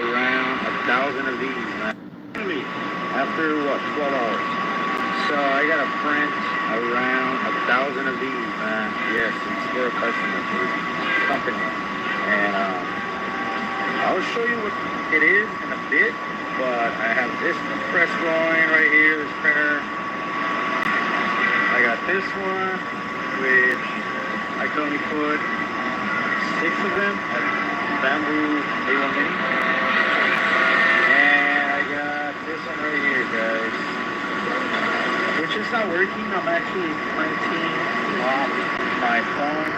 around 1,000 of these, man. After what, 12 hours. So I got to print around 1,000 of these, man. Yes, it's for a customer, for this company. And I'll show you what it is in a bit. But I have this press going right here, this printer. I got this one, which I can only put 6 of them at bamboo A1 mini. And I got this one right here, guys, which is not working. I'm actually printing off my phone,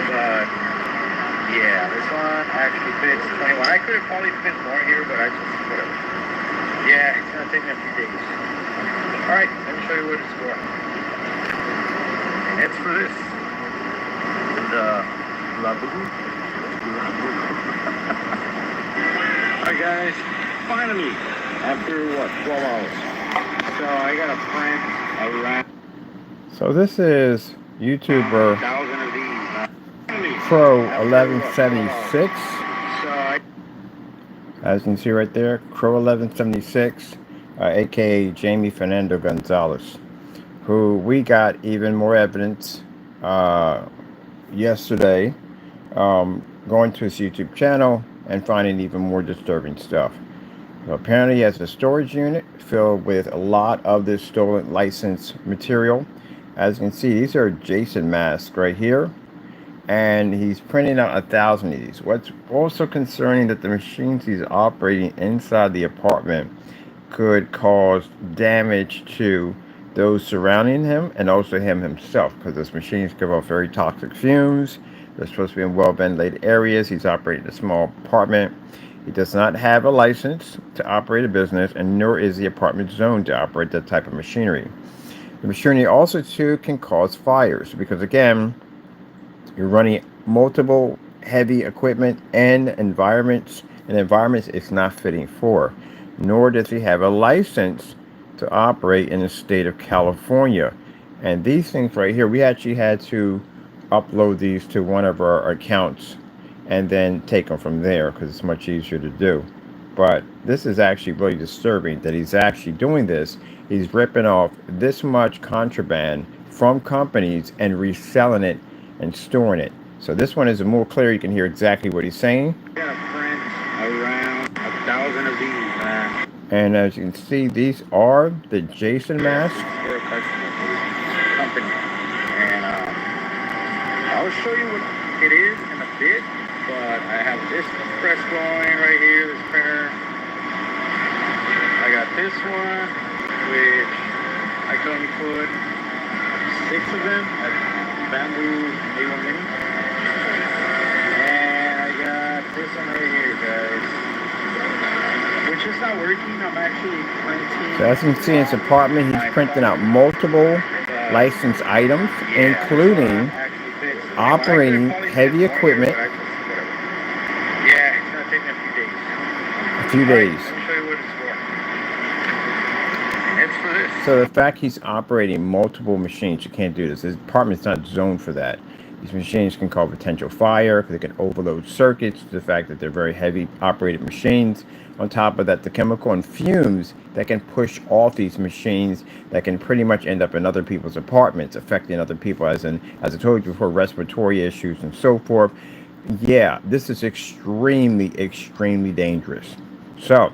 but yeah, this one actually fits 21. I could have probably fit more here, but I just, whatever. Yeah, it's gonna take me a few days. Alright, let me show you what it's for. And it's for this. The Labubu. Alright guys, finally, after what, 12 hours. So I gotta print around. So this is YouTuber Crow1176. As you can see right there, Crow1176, aka Jamie Fernando Gonzalez, who we got even more evidence yesterday, going to his YouTube channel and finding even more disturbing stuff. So apparently he has a storage unit filled with a lot of this stolen license material. As you can see, these are Jason masks right here. And he's printing out 1,000 of these. What's also concerning that the machines he's operating inside the apartment could cause damage to those surrounding him and also him himself, because those machines give off very toxic fumes. They're supposed to be in well-ventilated areas. He's operating a small apartment. He does not have a license to operate a business, and nor is the apartment zoned to operate that type of machinery. The machinery also too can cause fires, because again, you're running multiple heavy equipment and environments it's not fitting for. Nor does he have a license to operate in the state of California. And these things right here, we actually had to upload these to one of our accounts and then take them from there, because it's much easier to do. But this is actually really disturbing that he's actually doing this. He's ripping off this much contraband from companies and reselling it and storing it. So this one is more clear. You can hear exactly what he's saying. I gotta print around 1,000 of these, man. And as you can see, these are the Jason masks. For a customer, for this company. And I'll show you what it is in a bit. But I have this press going right here, this printer. I got this one, which I can only put 6 of them at bamboo A1 mini. And I got this one right here, guys, which is not working. I'm actually printing. So as you can see in his apartment, he's printing out multiple licensed items, including operating heavy equipment. Yeah, it's gonna take me a few days. A few days. Let me show you what it's for. And it's for this. So the fact he's operating multiple machines, you can't do this. His apartment's not zoned for that. These machines can cause potential fire, because they can overload circuits, the fact that they're very heavy operated machines. On top of that, the chemical and fumes that can push off these machines that can pretty much end up in other people's apartments, affecting other people, as I told you before, respiratory issues and so forth. Yeah, this is extremely, extremely dangerous. So,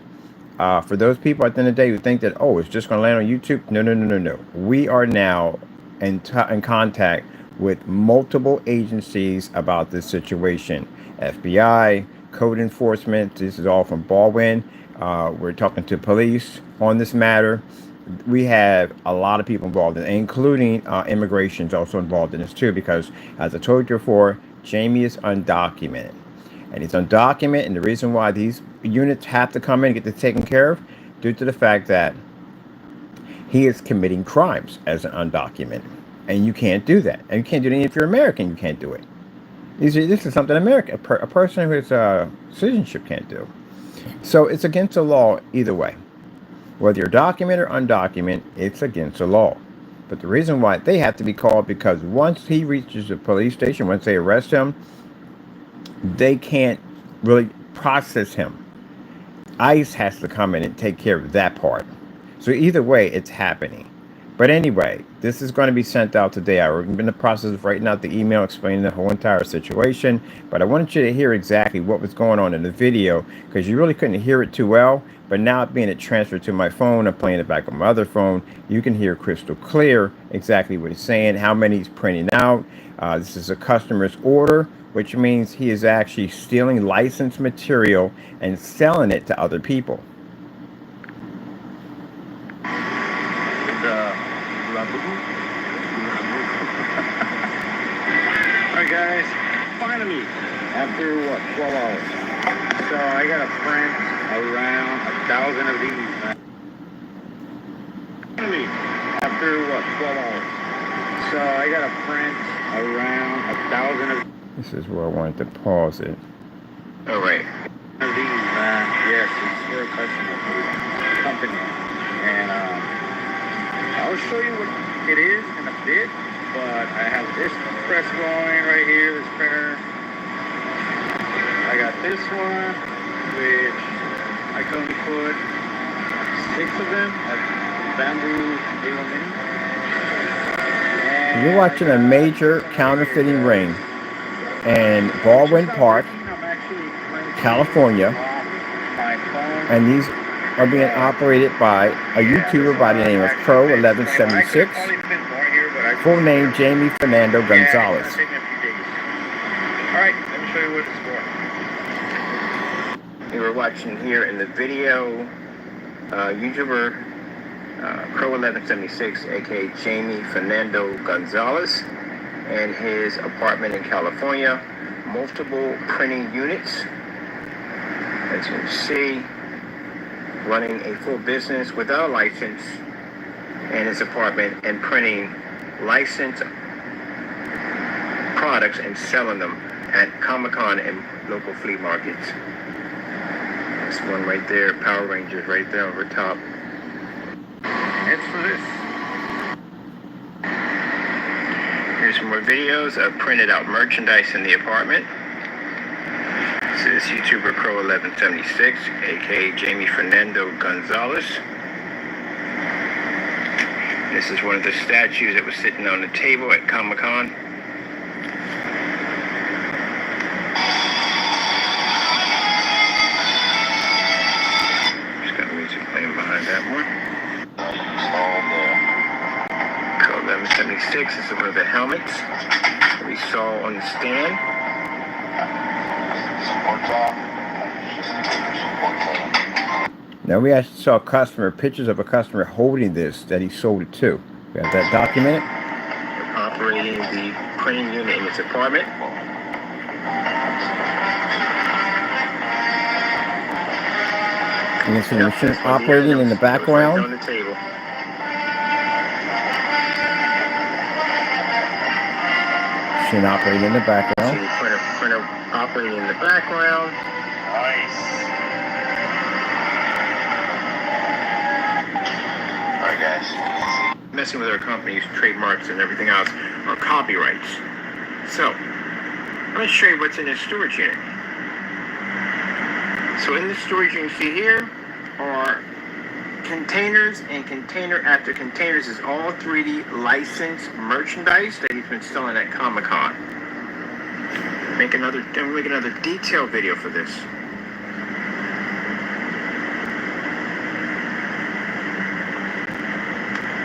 for those people at the end of the day who think that, oh, it's just going to land on YouTube, no. We are now in contact with multiple agencies about this situation. FBI, code enforcement, this is all from Baldwin. We're talking to police on this matter. We have a lot of people involved, including immigration is also involved in this too, because as I told you before, Jamie is undocumented. And he's undocumented, and the reason why these units have to come in and get this taken care of, due to the fact that he is committing crimes as an undocumented. And you can't do that. And you can't do it if you're American, you can't do it. This is something a person who has citizenship can't do. So it's against the law either way. Whether you're documented or undocumented, it's against the law. But the reason why they have to be called, because once he reaches the police station, once they arrest him, they can't really process him ICE has to come in and take care of that part. So either way, it's happening. But anyway, this is going to be sent out today. I'm in the process of writing out the email explaining the whole entire situation. But I wanted you to hear exactly what was going on in the video, because you really couldn't hear it too well. But now being it transferred to my phone, I'm playing it back on my other phone, you can hear crystal clear exactly what he's saying, how many he's printing out. This is a customer's order, which means he is actually stealing licensed material and selling it to other people. Alright guys, finally, after what, 12 hours. So I gotta print around 1,000 of these, man. Finally, after what, 12 hours. So I gotta print around 1,000 of This is where I wanted to pause it. Alright. Of these, man. Yes, it's for a customer for the company. And I'll show you what it is in a bit. But I have this press going right here, this printer. I got this one, which I can only put 6 of them at bamboo A1 mini. You're watching a major counterfeiting ring in Baldwin Park, California, and these are being operated by a YouTuber by the name of Crow1176. Full name Jamie Fernando Gonzalez. Alright, let me show you what it's for. You were watching here in the video, YouTuber Crow1176, aka Jamie Fernando Gonzalez, and his apartment in California, multiple printing units. As you can see, running a full business without a license in his apartment and printing licensed products and selling them at Comic-Con and local flea markets. This one right there, Power Rangers right there over top. It's for this. Here's some more videos of printed out merchandise in the apartment. This is YouTuber Crow1176, aka Jamie Fernando Gonzalez. This is one of the statues that was sitting on the table at Comic-Con. Just got music playing behind that one. Crow1176 is one of the helmets that we saw on the stand. Now we actually saw pictures of a customer holding this that he sold it to. We have that documented. Operating the printing unit in his apartment. You can see the machine operating in the background. On the table. Machine operating in the background. See the printer operating in the background. Nice. Alright guys. Messing with our company's trademarks and everything else are copyrights. So, I'm going to show you what's in this storage unit. So in this storage you can see here are containers, and container after containers is all 3D licensed merchandise that he's been selling at Comic-Con. Make another detailed video for this.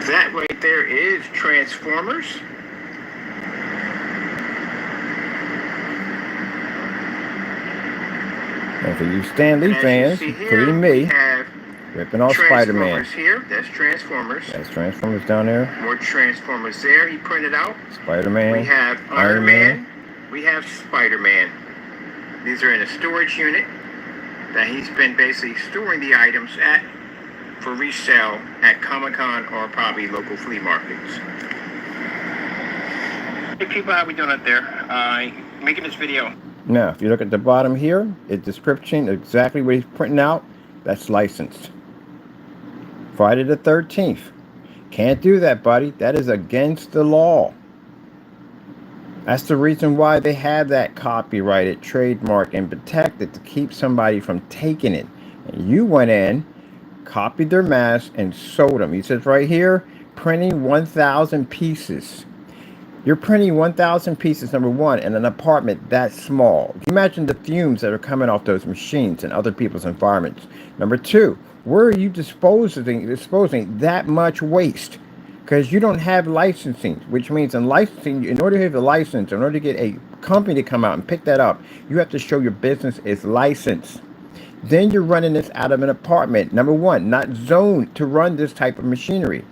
That right there is Transformers. And for you Stan Lee fans, including me, ripping off Spider-Man. Here, that's Transformers. That's Transformers down there. More Transformers there. He printed out. Spider-Man. We have Iron Man. We have Spider-Man. These are in a storage unit that he's been basically storing the items at for resale at Comic-Con or probably local flea markets. Hey people, how we doing out there? Making this video. Now, if you look at the bottom here, it's description exactly what he's printing out. That's licensed. Friday the 13th. Can't do that, buddy. That is against the law. That's the reason why they have that copyrighted, trademark, and protected to keep somebody from taking it. And you went in, copied their masks, and sold them. He says right here, printing 1,000 pieces. You're printing 1,000 pieces, number one, in an apartment that small. Can you imagine the fumes that are coming off those machines in other people's environments? Number two, where are you disposing that much waste? Because you don't have licensing, which means in licensing, in order to have a license, in order to get a company to come out and pick that up, you have to show your business is licensed. Then you're running this out of an apartment. Number one, not zoned to run this type of machinery.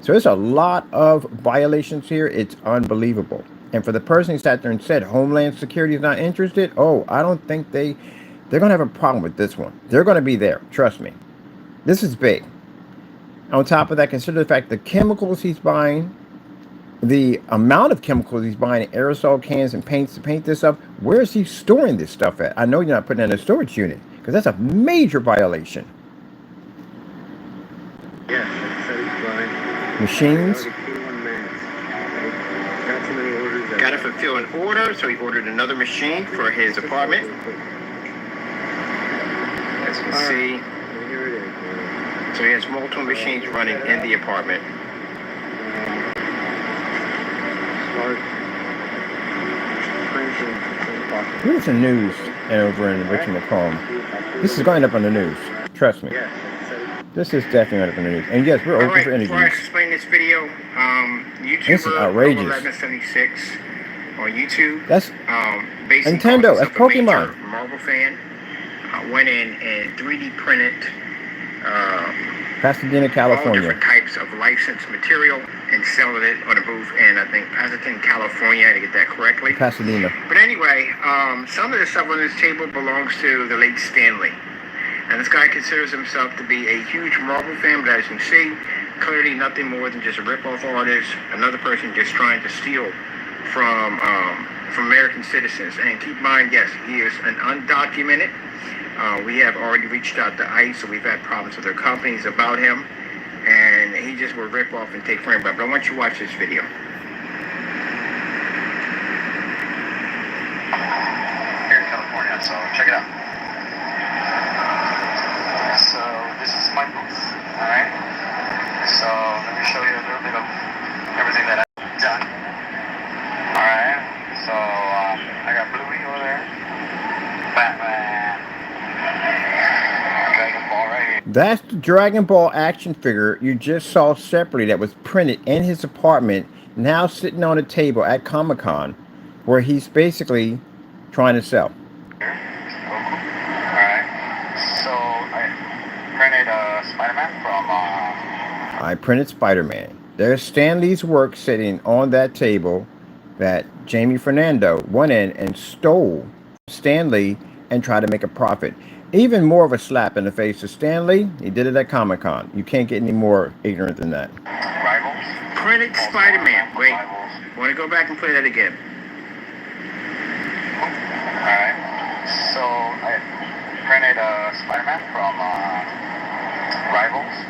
So there's a lot of violations here. It's unbelievable. And for the person who sat there and said Homeland Security is not interested, oh, I don't think they're going to have a problem with this one. They're going to be there. Trust me. This is big. On top of that, consider the fact the chemicals he's buying, the amount of chemicals he's buying in aerosol cans and paints to paint this up. Where is he storing this stuff at? I know you're not putting it in a storage unit because that's a major violation. Yeah, that's fine. Machines. Got to fulfill an order, so he ordered another machine for his apartment. As you can see, so he has multiple machines running in the apartment. Here's the news over in Richmond Macomb. This is going up on the news. Trust me. This is definitely going up on the news. And yes, we're open for interviews. Before I explain this video, This is outrageous. YOUTUBER1176 on YouTube. That's basically Nintendo. That's Pokemon. Marvel fan went in and 3D printed Pasadena, all California. different types of licensed material and selling it on a booth in, I think, Pasadena, California, to get that correctly. Pasadena. But anyway, some of the stuff on this table belongs to the late Stanley. And this guy considers himself to be a huge Marvel fan, but as you can see, clearly nothing more than just a rip-off artist, another person just trying to steal from American citizens. And keep in mind, yes, he is an undocumented. We have already reached out to ICE, so we've had problems with their companies about him. And he just will rip off and take frame. But I want you to watch this video. Here in California, so check it out. So this is my booth, alright? So let me show you a little bit of everything that I've done. Alright, so I got Bluey over there, Batman, Dragon Ball right here. That's the Dragon Ball action figure you just saw separately that was printed in his apartment, now sitting on a table at Comic-Con, where he's basically trying to sell. I printed Spider-Man. There's Stan Lee's work sitting on that table that Jamie Fernando went in and stole Stan Lee and tried to make a profit. Even more of a slap in the face to Stan Lee. He did it at Comic-Con. You can't get any more ignorant than that. Rivals. Printed Spider-Man. Wait, want to go back and play that again? Alright, so I printed Spider-Man from Rivals.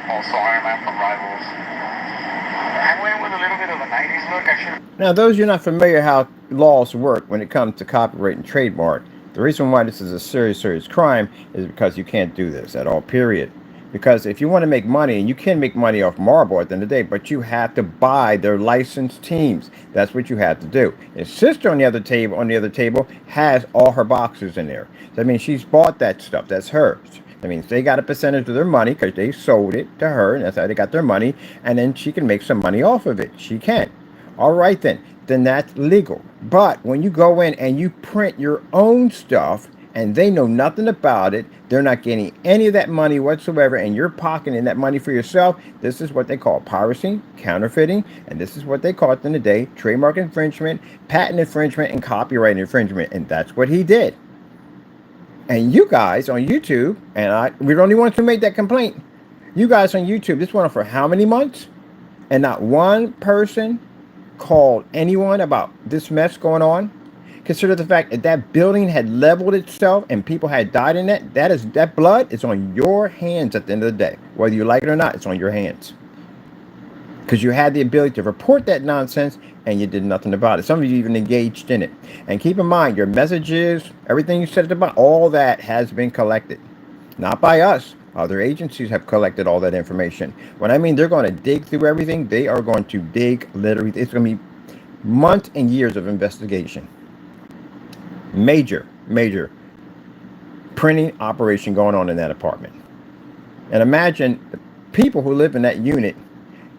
Also Iron Man from Rivals. I went with a little bit of a 90s look. I should. Now, those you're not familiar how laws work when it comes to copyright and trademark, the reason why this is a serious crime is because you can't do this at all, period. Because if you want to make money, and you can make money off Marvel at the end of the day, but you have to buy their licensed teams. That's what you have to do. His sister on the other table has all her boxes in there. That means she's bought that stuff. That's hers. That means they got a percentage of their money because they sold it to her, and that's how they got their money, and then she can make some money off of it. She can. All right, then that's legal. But when you go in and you print your own stuff and they know nothing about it, they're not getting any of that money whatsoever, and you're pocketing that money for yourself, this is what they call piracy, counterfeiting, and this is what they call it in the day, trademark infringement, patent infringement, and copyright infringement, and that's what he did. And you guys on YouTube, and we're the only ones who made that complaint. You guys on YouTube, this went on for how many months? And not one person called anyone about this mess going on. Consider the fact that that building had leveled itself and people had died in it. That blood is on your hands at the end of the day. Whether you like it or not, it's on your hands. Because you had the ability to report that nonsense and you did nothing about it. Some of you even engaged in it. And keep in mind, your messages, everything you said about, all that has been collected. Not by us. Other agencies have collected all that information. When I mean they're going to dig through everything, they are going to dig literally. It's going to be months and years of investigation. Major printing operation going on in that apartment. And imagine the people who live in that unit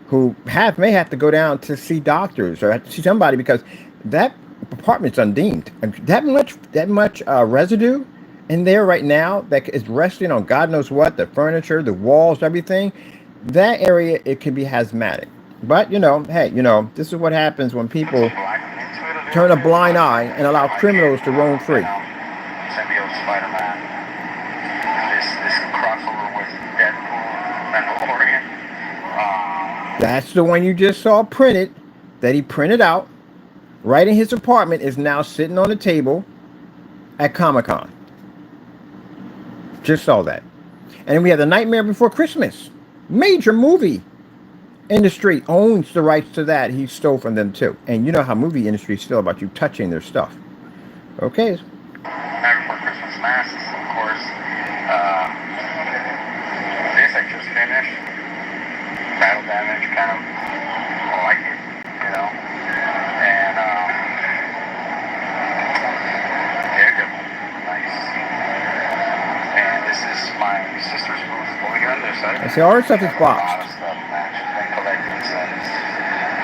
who may have to go down to see doctors or have to see somebody because that apartment's undeemed. And that much residue in there right now that is resting on God knows what, the furniture, the walls, everything. That area, it can be hazmatic. But hey, this is what happens when people turn a blind eye and allow criminals to roam free. Symbiote Spider-Man. This crossover with Deadpool and Mandalorian. That's the one you just saw printed, that he printed out right in his apartment, is now sitting on the table at Comic-Con. Just saw that. And we have The Nightmare Before Christmas. Major movie industry owns the rights to that. He stole from them too. And you know how movie industries feel about you touching their stuff. Okay. Nightmare Before Christmas masks, of course. This I just finished. Battle damage, kind of like it, And nice. And this is my sister's booth over here on this side. I see all her stuff is boxed. A lot of stuff, man. She's been collecting since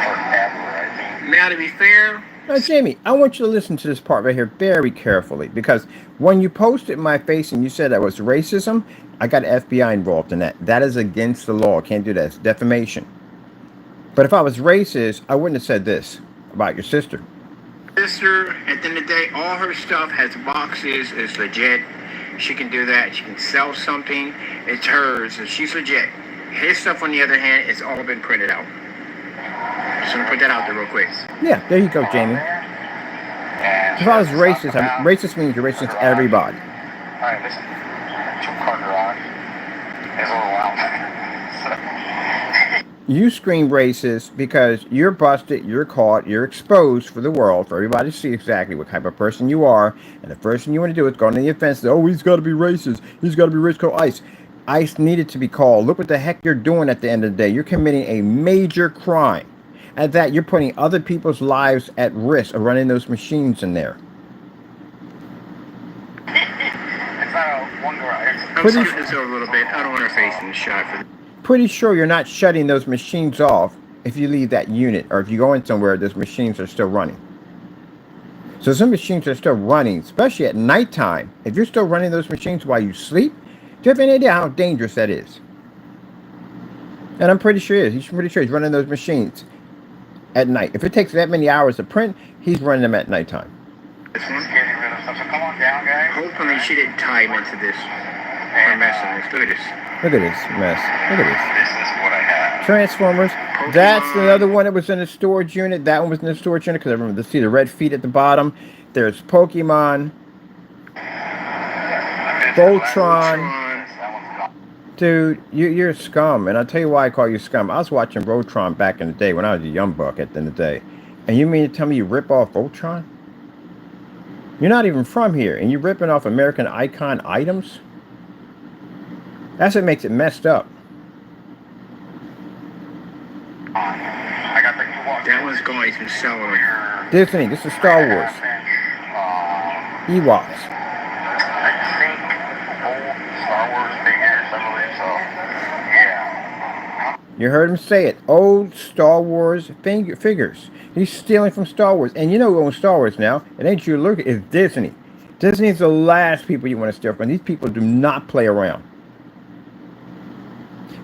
forever, I think. Now, to be fair. Now, Jamie, I want you to listen to this part right here very carefully, because when you posted in my face and you said that was racism, I got FBI involved in that. That is against the law. Can't do that. It's defamation. But if I was racist, I wouldn't have said this about your sister. Sister, at the end of the day, all her stuff has boxes. It's legit. She can do that. She can sell something. It's hers. And she's legit. His stuff, on the other hand, it's all been printed out. So I'm gonna put that out there real quick. Yeah, there you go, Jamie. If I was racist, racist means you're racist to everybody. All right, listen. Two-car garage is a little wild. You scream racist because you're busted, you're caught, you're exposed for the world, for everybody to see exactly what type of person you are. And the first thing you want to do is go on the offense. Oh, he's got to be racist. He's got to be racist. Call ICE. ICE needed to be called. Look what the heck you're doing at the end of the day. You're committing a major crime. At that, you're putting other people's lives at risk of running those machines in there. It's not a one garage. I'm sorry this over a little bit. I don't want her face in the shot for Pretty sure you're not shutting those machines off if you leave that unit, or if you go in somewhere, those machines are still running. So some machines are still running, especially at nighttime. If you're still running those machines while you sleep, do you have any idea how dangerous that is? And I'm pretty sure he is. He's pretty sure he's running those machines at night. If it takes that many hours to print, he's running them at nighttime. This one's getting rid of stuff. So come on down, guys. Hopefully she didn't tie him into this. And messing this. Look at this. Look at this mess. Look at this. This is what I have. Transformers. Pokemon. That's another one that was in the storage unit. That one was in the storage unit because I remember to see the red feet at the bottom. There's Pokemon. Voltron. Dude, you're scum. And I'll tell you why I call you scum. I was watching Voltron back in the day when I was a young buck at the end of the day. And you mean to tell me you rip off Voltron? You're not even from here. And you're ripping off American Icon items? That's what makes it messed up. I got the that one's going to sell over here. Disney, this is Star Wars. Ewoks. I think old Star Wars figures, I believe so. Yeah. You heard him say it. Old Star Wars figures. He's stealing from Star Wars. And you know who owns Star Wars now? It ain't you, look, it's Disney. Disney is the last people you want to steal from. These people do not play around.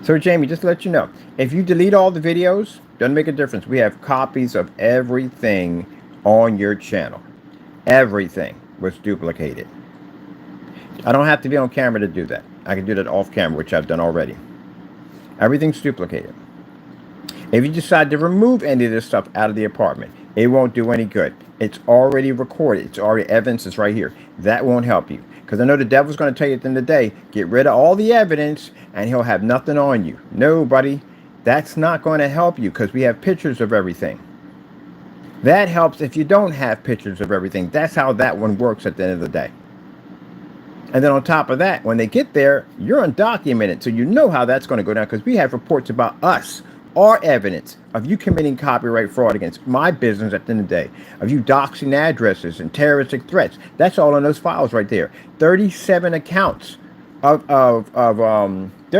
So, Jamie, just to let you know, if you delete all the videos, doesn't make a difference. We have copies of everything on your channel. Everything was duplicated. I don't have to be on camera to do that. I can do that off camera, which I've done already. Everything's duplicated. If you decide to remove any of this stuff out of the apartment, it won't do any good. It's already recorded. It's already evidence. It's right here. That won't help you. Because I know the devil's going to tell you at the end of the day, get rid of all the evidence and he'll have nothing on you. No, buddy, that's not going to help you because we have pictures of everything. That helps if you don't have pictures of everything. That's how that one works at the end of the day. And then on top of that, when they get there, you're undocumented. So you know how that's going to go down, because we have reports about us, our evidence of you committing copyright fraud against my business at the end of the day, of you doxing addresses and terroristic threats. That's all in those files right there. 37 accounts there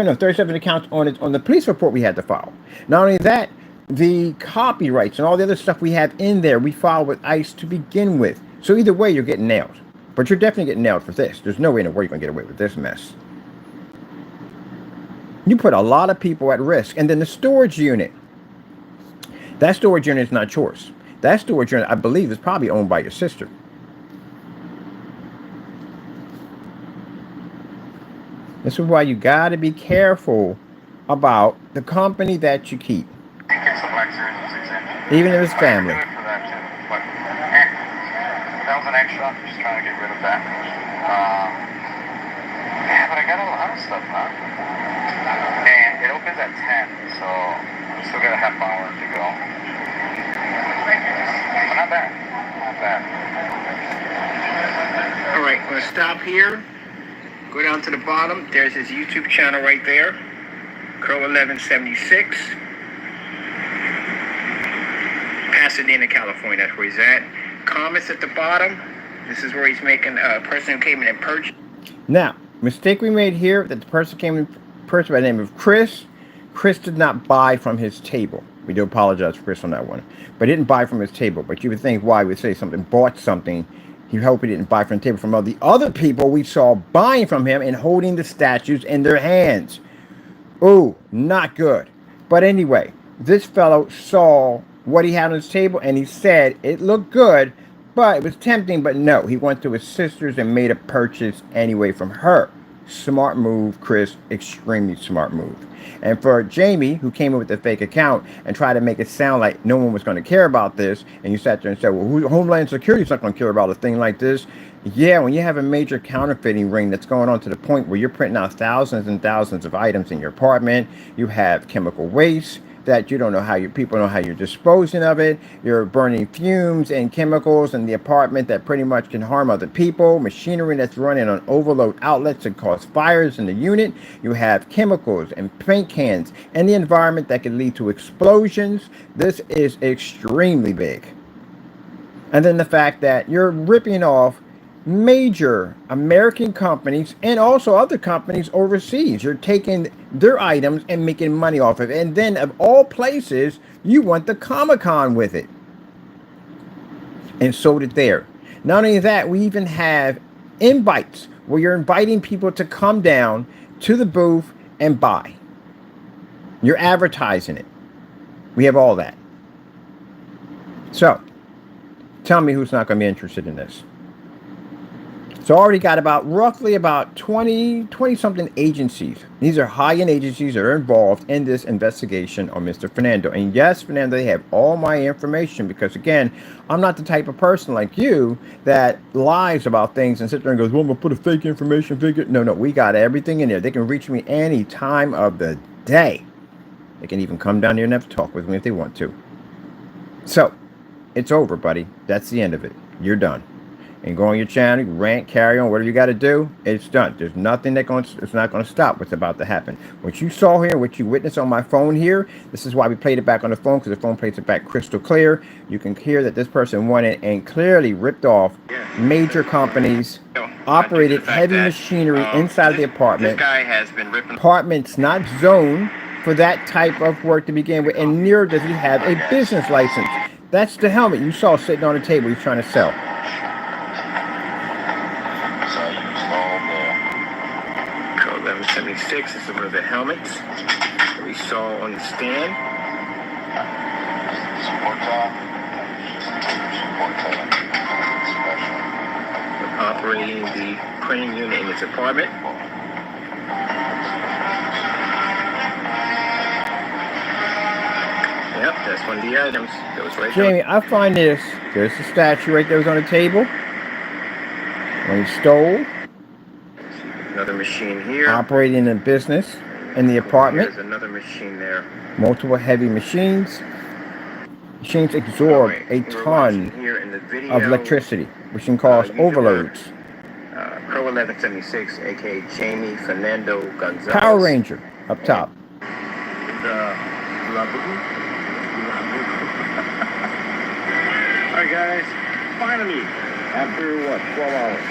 are no 37 accounts on the police report we had to file. Not only that, the copyrights and all the other stuff we have in there, we filed with ICE to begin with. So either way, you're getting nailed. But you're definitely getting nailed for this. There's no way in the world you're going to get away with this mess. You put a lot of people at risk. And then the storage unit. That storage unit is not yours. That storage unit, I believe, is probably owned by your sister. This is why you got to be careful about the company that you keep. Even if it's family. That was an extra. I'm just trying to get rid of that. Yeah, but I got a lot of stuff now. And it opens at 10, so I'm still got a half hour to go. But not bad. Not bad. All right, I'm going to stop here. Go down to the bottom. There's his YouTube channel right there. Crow1176. Pasadena, California. That's where he's at. Comments at the bottom. This is where he's making a person who came in and purchased. Now, mistake we made here, that the person came in purchased by the name of Chris. Chris did not buy from his table. We do apologize for Chris on that one. But he didn't buy from his table. But you would think why we say something bought something. He hoped he didn't buy from the table from all the other people we saw buying from him and holding the statues in their hands. Oh, not good. But anyway, this fellow saw what he had on his table, and he said it looked good, but it was tempting. But no, he went to his sister's and made a purchase anyway from her. Smart move, Chris. Extremely smart move. And for Jamie, who came in with the fake account and tried to make it sound like no one was going to care about this, and you sat there and said, well, Homeland Security's not going to care about a thing like this. Yeah, when you have a major counterfeiting ring that's going on to the point where you're printing out thousands and thousands of items in your apartment, you have chemical waste that you don't know how people know how you're disposing of it. You're burning fumes and chemicals in the apartment that pretty much can harm other people. Machinery that's running on overload outlets that cause fires in the unit. You have chemicals and paint cans in the environment that can lead to explosions. This is extremely big. And then the fact that you're ripping off major American companies and also other companies overseas. You're taking their items and making money off of it. And then of all places, you want the Comic-Con with it. And so did there. Not only that, we even have invites where you're inviting people to come down to the booth and buy. You're advertising it. We have all that. So, tell me who's not going to be interested in this. So I already got roughly about 20 something agencies. These are high-end agencies that are involved in this investigation on Mr. Fernando. And yes, Fernando, they have all my information because, again, I'm not the type of person like you that lies about things and sits there and goes, well, I'm going to put a fake information figure. No, we got everything in there. They can reach me any time of the day. They can even come down here and have a talk with me if they want to. So, it's over, buddy. That's the end of it. You're done. And go on your channel, rant, carry on, whatever you got to do, it's done. There's nothing it's not going to stop what's about to happen. What you saw here, what you witnessed on my phone here, this is why we played it back on the phone, because the phone plays it back crystal clear. You can hear that this person went in and clearly ripped off major companies, operated heavy machinery inside of the apartment. This guy has been ripping Apartment's not zoned for that type of work to begin with, and neither does he have a business license. That's the helmet you saw sitting on the table he's trying to sell. This is one of the helmets that we saw on the stand. Operating the printing unit in its apartment. Yep, that's one of the items. Goes right Jamie, I find this. There's the statue right there was on the table. When he stole. Another machine here. Operating a business in the apartment. There's another machine there. Multiple heavy machines. Machines absorb a ton of electricity, which can cause overloads. Pro YOUTUBER CROWS1176, aka Jamie Fernando Gonzalez. Power Ranger up top. Alright guys, finally, after what, 12 hours.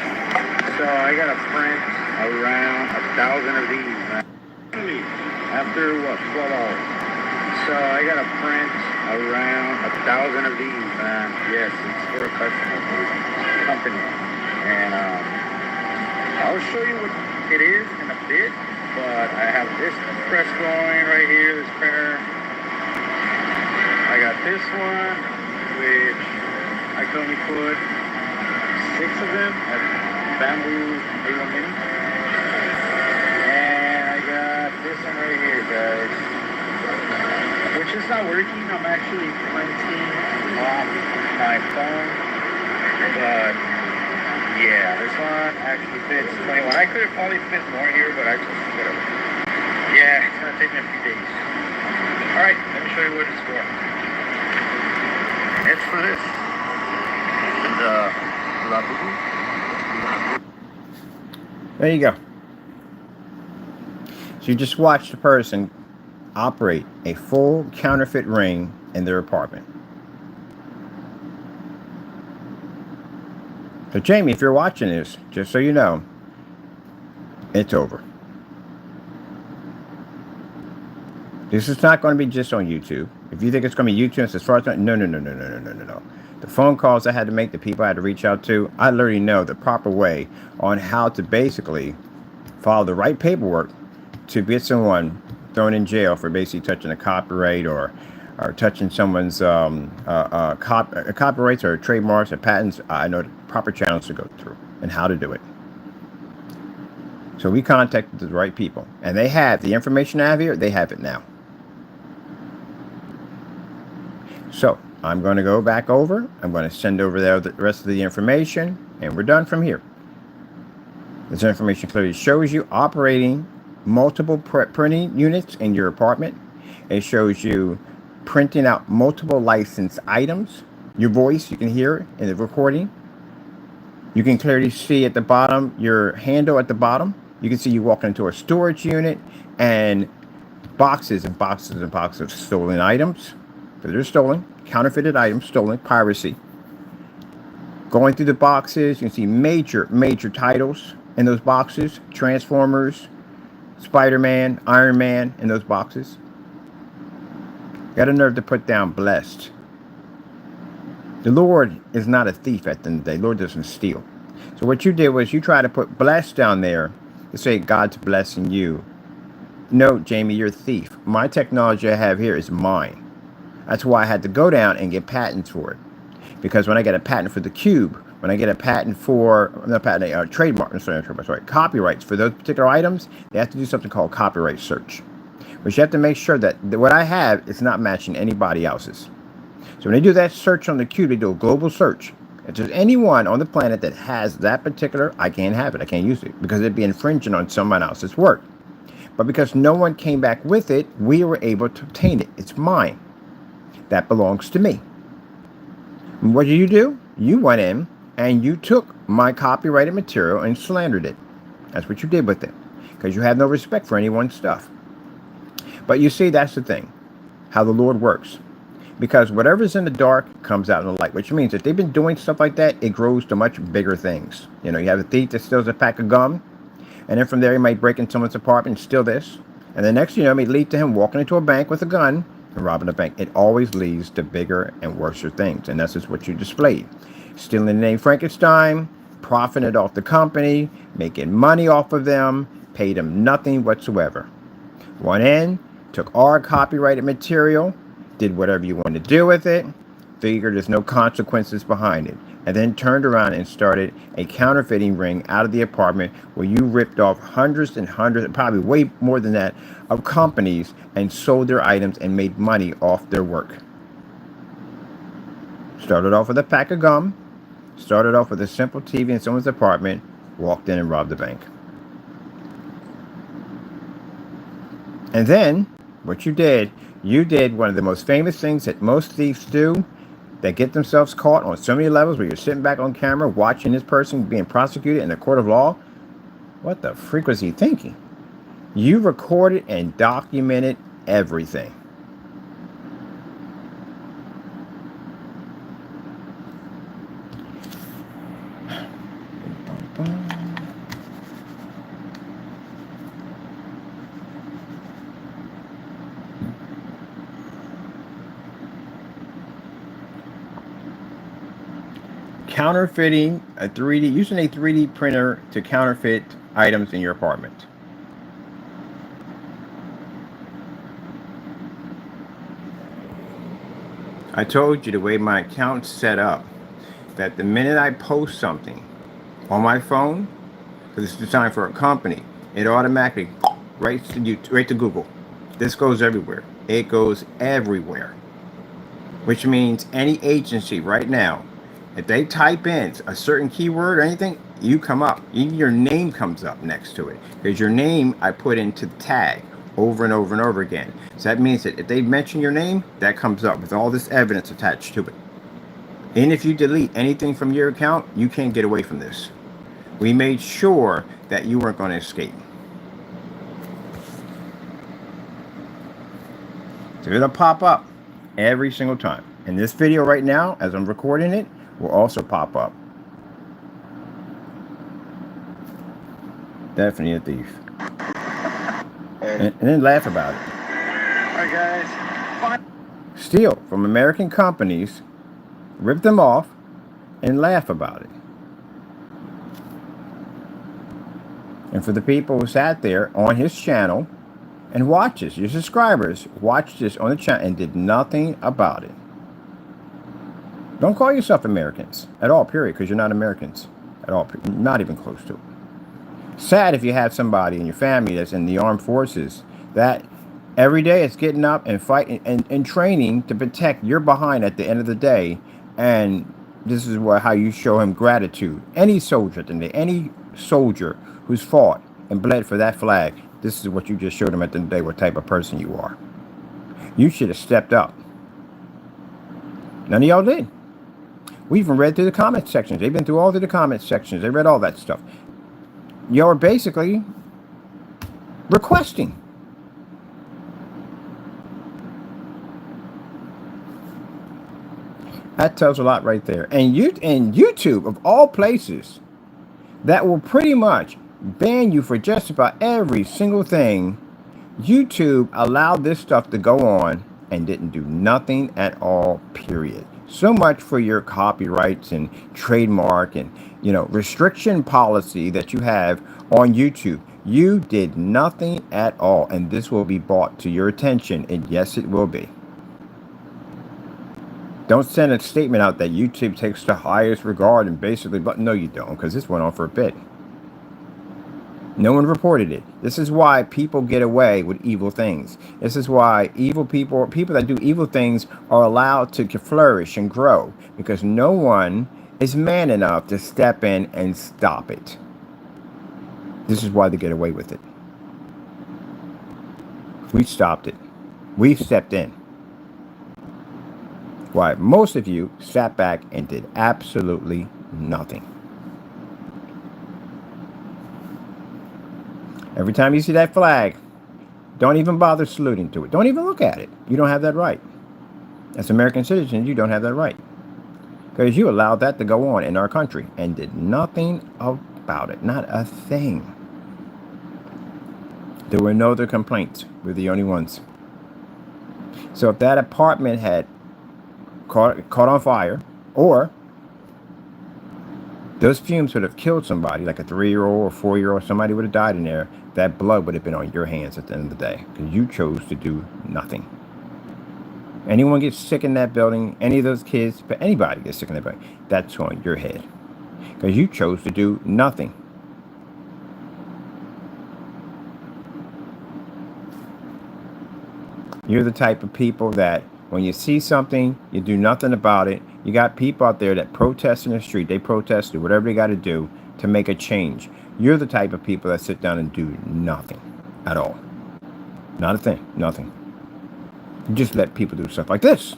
So I gotta print around 1,000 of these, man. Finally, after what, 12 hours. So I gotta print around 1,000 of these, man. Yes, it's for a customer, for a company. And I'll show you what it is in a bit, but I have this press going right here, this printer. I got this one, which I can only put 6 of them at bamboo A1 mini. And I got this one right here, guys, which is not working. I'm actually printing off my phone, but yeah, this one actually fits 21. I could have probably fit more here, but I just whatever. Yeah, it's gonna take me a few days. All right, let me show you what it's for. It's for this. There you go. So you just watched the person operate a full counterfeit ring in their apartment. So Jamie, if you're watching this, just so you know, it's over. This is not going to be just on YouTube. If you think it's going to be YouTube, as far as no. The phone calls I had to make, the people I had to reach out to, I literally know the proper way on how to basically follow the right paperwork to get someone thrown in jail for basically touching a copyright or touching someone's copyrights or trademarks or patents. I know the proper channels to go through and how to do it. So we contacted the right people, and they have the information I have here. They have it now. So I'm going to go back over. I'm going to send over there the rest of the information, and we're done from here. This information clearly shows you operating multiple printing units in your apartment. It shows you printing out multiple licensed items. Your voice, you can hear it in the recording. You can clearly see at the bottom, your handle at the bottom. You can see you walking into a storage unit and boxes and boxes and boxes of stolen items. Because they're stolen, counterfeited items, stolen, piracy. Going through the boxes, you can see major titles in those boxes. Transformers, Spider-Man, Iron Man in those boxes. Got a nerve to put down blessed. The Lord is not a thief at the end of the day. The Lord doesn't steal. So what you did was you tried to put blessed down there to say God's blessing you. No, Jamie, you're a thief. My technology I have here is mine. That's why I had to go down and get patents for it. Because when I get a patent for the cube, when I get a patent for, copyrights for those particular items, they have to do something called copyright search. But you have to make sure that what I have is not matching anybody else's. So when they do that search on the cube, they do a global search. If there's anyone on the planet that has that particular, I can't have it. I can't use it because it'd be infringing on someone else's work. But because no one came back with it, we were able to obtain it. It's mine. That belongs to me. And what did you do? You went in and you took my copyrighted material and slandered it. That's what you did with it. Because you have no respect for anyone's stuff. But you see, that's the thing. How the Lord works. Because whatever's in the dark comes out in the light. Which means if they've been doing stuff like that, it grows to much bigger things. You know, you have a thief that steals a pack of gum. And then from there, he might break into someone's apartment and steal this. And the next, it may lead to him walking into a bank with a gun and robbing a bank. It always leads to bigger and worser things. And that's just what you displayed. Stealing the name Frankenstein, profiting off the company, making money off of them, paid them nothing whatsoever. Went in, took our copyrighted material, did whatever you want to do with it, figured there's no consequences behind it, and then turned around and started a counterfeiting ring out of the apartment where you ripped off hundreds and hundreds, probably way more than that, of companies and sold their items and made money off their work. Started off with a pack of gum, started off with a simple TV in someone's apartment, walked in and robbed the bank. And then, what you did one of the most famous things that most thieves do, that get themselves caught on so many levels where you're sitting back on camera watching this person being prosecuted in a court of law. What the freak was he thinking? You recorded and documented everything. Counterfeiting a 3D, using a 3D printer to counterfeit items in your apartment. I told you the way my account's set up, that the minute I post something on my phone, because it's designed for a company, it automatically right to Google. This goes everywhere. It goes everywhere. Which means any agency right now, if they type in a certain keyword or anything, you come up. Even your name comes up next to it. Because your name I put into the tag over and over and over again. So that means that if they mention your name, that comes up with all this evidence attached to it. And if you delete anything from your account, you can't get away from this. We made sure that you weren't going to escape. So it'll pop up every single time. And this video right now, as I'm recording it, will also pop up. Definitely a thief. And then laugh about it. Alright guys, Steal from American companies, rip them off, and laugh about it. And for the people who sat there on his channel and watched this, your subscribers watched this on the channel and did nothing about it. Don't call yourself Americans at all, period, because you're not Americans at all, not even close to it. Sad if you have somebody in your family that's in the armed forces that every day is getting up and fighting and training to protect your behind at the end of the day, and this is how you show him gratitude. Any soldier at the end of the day, any soldier who's fought and bled for that flag, this is what you just showed him at the end of the day, what type of person you are. You should have stepped up. None of y'all did. We even read through the comment sections. They've been through all of the comment sections. They read all that stuff. Y'all are basically requesting. That tells a lot right there. And YouTube, of all places, that will pretty much ban you for just about every single thing. YouTube allowed this stuff to go on and didn't do nothing at all, period. So much for your copyrights and trademark and, restriction policy that you have on YouTube. You did nothing at all, and this will be brought to your attention, and yes, it will be. Don't send a statement out that YouTube takes the highest regard and basically, but no, you don't, because this went on for a bit. No one reported it. This is why people get away with evil things. This is why evil people that do evil things are allowed to flourish and grow, because no one is man enough to step in and stop it. This is why they get away with it. We stopped it. We stepped in. Why most of you sat back and did absolutely nothing. Every time you see that flag, don't even bother saluting to it. Don't even look at it. You don't have that right. As American citizens, you don't have that right. Because you allowed that to go on in our country and did nothing about it. Not a thing. There were no other complaints. We're the only ones. So if that apartment had caught on fire, or those fumes would have killed somebody, like a 3-year-old or 4-year-old, somebody would have died in there, that blood would have been on your hands at the end of the day, because you chose to do nothing. Anyone gets sick in that building, any of those kids, but anybody gets sick in that building, that's on your head, because you chose to do nothing. You're the type of people that when you see something, you do nothing about it. You got people out there that protest in the street. They protest, do whatever they got to do to make a change. You're the type of people that sit down and do nothing at all. Not a thing. Nothing. You just let people do stuff like this.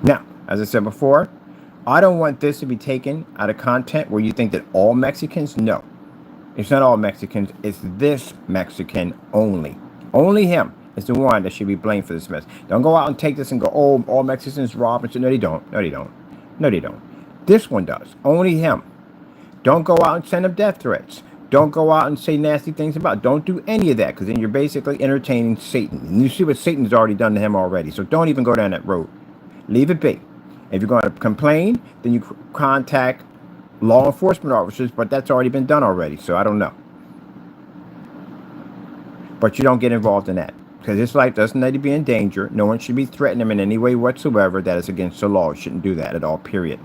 Now, as I said before, I don't want this to be taken out of content where you think that all Mexicans, no. It's not all Mexicans, it's this Mexican only. Only him is the one that should be blamed for this mess. Don't go out and take this and go, oh, all Mexicans rob and shit. No, they don't. No, they don't. No, they don't. This one does. Only him. Don't go out and send him death threats. Don't go out and say nasty things about it. Don't do any of that, because then you're basically entertaining Satan. And you see what Satan's already done to him already. So don't even go down that road. Leave it be. If you're going to complain, then you contact law enforcement officers, but that's already been done already, so I don't know. But you don't get involved in that, because his life doesn't need to be in danger. No one should be threatening him in any way whatsoever. That is against the law. You shouldn't do that at all, period.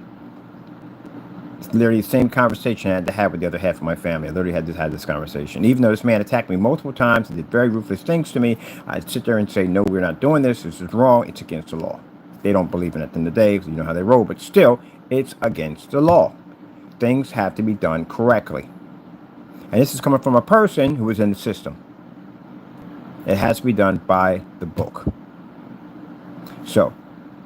It's literally the same conversation I had to have with the other half of my family. I literally had this conversation. Even though this man attacked me multiple times and did very ruthless things to me, I'd sit there and say, no, we're not doing this. This is wrong. It's against the law. They don't believe in it at the end of the day, because you know how they roll, but still, it's against the law. Things have to be done correctly. And this is coming from a person who is in the system. It has to be done by the book. So,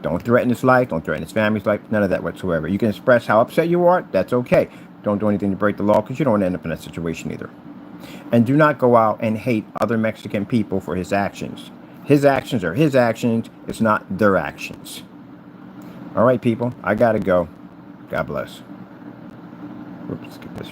don't threaten his life. Don't threaten his family's life. None of that whatsoever. You can express how upset you are. That's okay. Don't do anything to break the law, because you don't want to end up in that situation either. And do not go out and hate other Mexican people for his actions. His actions are his actions. It's not their actions. All right, people. I got to go. God bless. Oops, skip this.